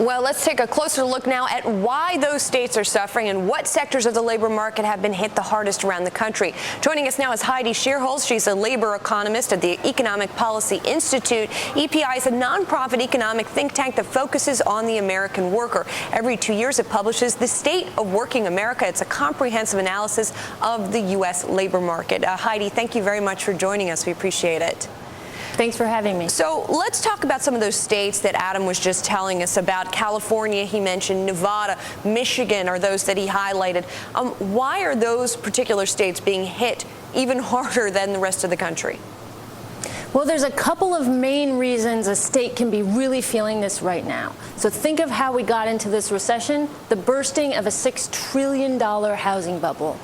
Well, let's take a closer look now at why those states are suffering and what sectors of the labor market have been hit the hardest around the country. Joining us now is Heidi Shierholz. She's a labor economist at the Economic Policy Institute. EPI is a nonprofit economic think tank that focuses on the American worker. Every 2 years, it publishes The State of Working America. It's a comprehensive analysis of the U.S. labor market. Heidi, thank you very much for joining us. We appreciate it. Thanks for having me. So let's talk about some of those states that Adam was just telling us about. California, he mentioned, Nevada, Michigan are those that he highlighted. Why are those particular states being hit even harder than the rest of the country? Well, there's a couple of main reasons a state can be really feeling this right now. So think of how we got into this recession, the bursting of a $6 trillion housing bubble.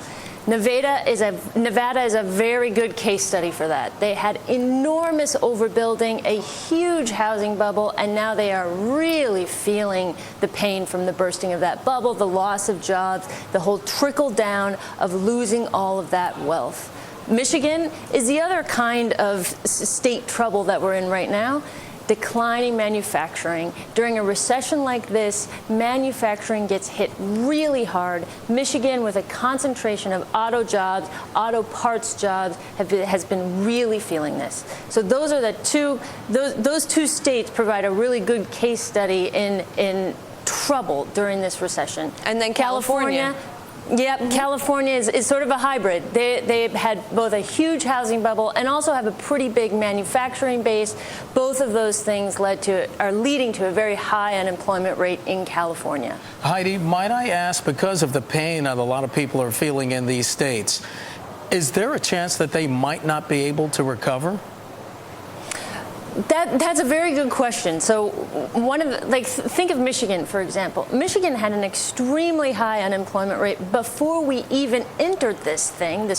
Nevada is a very good case study for that. They had enormous overbuilding, a huge housing bubble, and now they are really feeling the pain from the bursting of that bubble, the loss of jobs, the whole trickle down of losing all of that wealth. Michigan is the other kind of state trouble that we're in right now. Declining manufacturing. During a recession like this, manufacturing gets hit really hard. Michigan, with a concentration of auto jobs, auto parts jobs, has been really feeling this. So those are the those two states provide a really good case study in trouble during this recession. And then California. Yep, California is sort of a hybrid. They've had both a huge housing bubble and also have a pretty big manufacturing base. Both of those things are leading to a very high unemployment rate in California. Heidi, might I ask, because of the pain that a lot of people are feeling in these states, is there a chance that they might not be able to recover? That's a very good question. So think of Michigan, for example. Michigan had an extremely high unemployment rate before we even entered this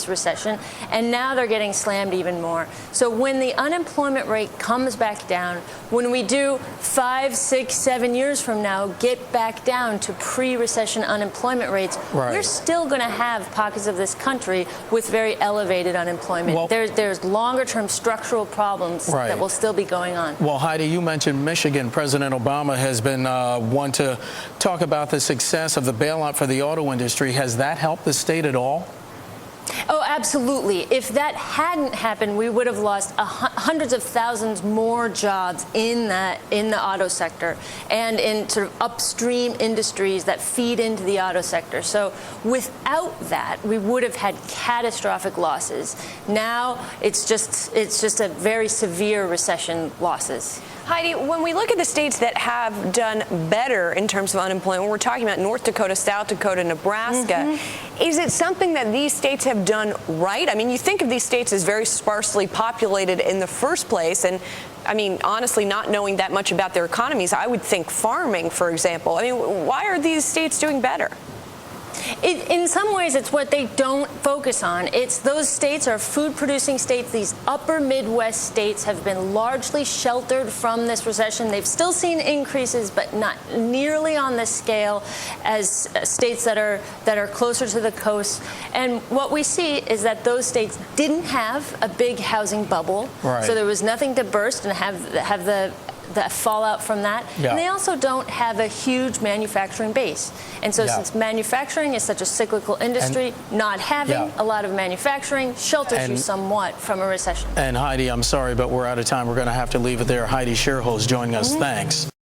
recession, and now they're getting slammed even more. So when the unemployment rate comes back down, when we do 5, 6, 7 years from now get back down to pre-recession unemployment rates, we're still going to have pockets of this country with very elevated unemployment. Well, there's longer-term structural problems that will still be going on. Well, Heidi, you mentioned Michigan. President Obama has been one to talk about the success of the bailout for the auto industry. Has that helped the state at all? Oh, absolutely. If that hadn't happened, we would have lost hundreds of thousands more jobs in the auto sector and in sort of upstream industries that feed into the auto sector. So without that, we would have had catastrophic losses. Now it's just a very severe recession losses. Heidi, when we look at the states that have done better in terms of unemployment, we're talking about North Dakota, South Dakota, Nebraska. Is it something that these states have done right? I mean, you think of these states as very sparsely populated in the first place, and I mean, honestly, not knowing that much about their economies, I would think farming, for example. I mean, why are these states doing better? In some ways, it's what they don't focus on. It's those states are food-producing states. These upper Midwest states have been largely sheltered from this recession. They've still seen increases, but not nearly on the scale as states that are closer to the coast. And what we see is that those states didn't have a big housing bubble, so there was nothing to burst and have the fallout from that. And they also don't have a huge manufacturing base. And so since manufacturing is such a cyclical industry, not having a lot of manufacturing shelters you somewhat from a recession. And Heidi, I'm sorry, but we're out of time. We're going to have to leave it there. Heidi Shierholz joining us. Thanks.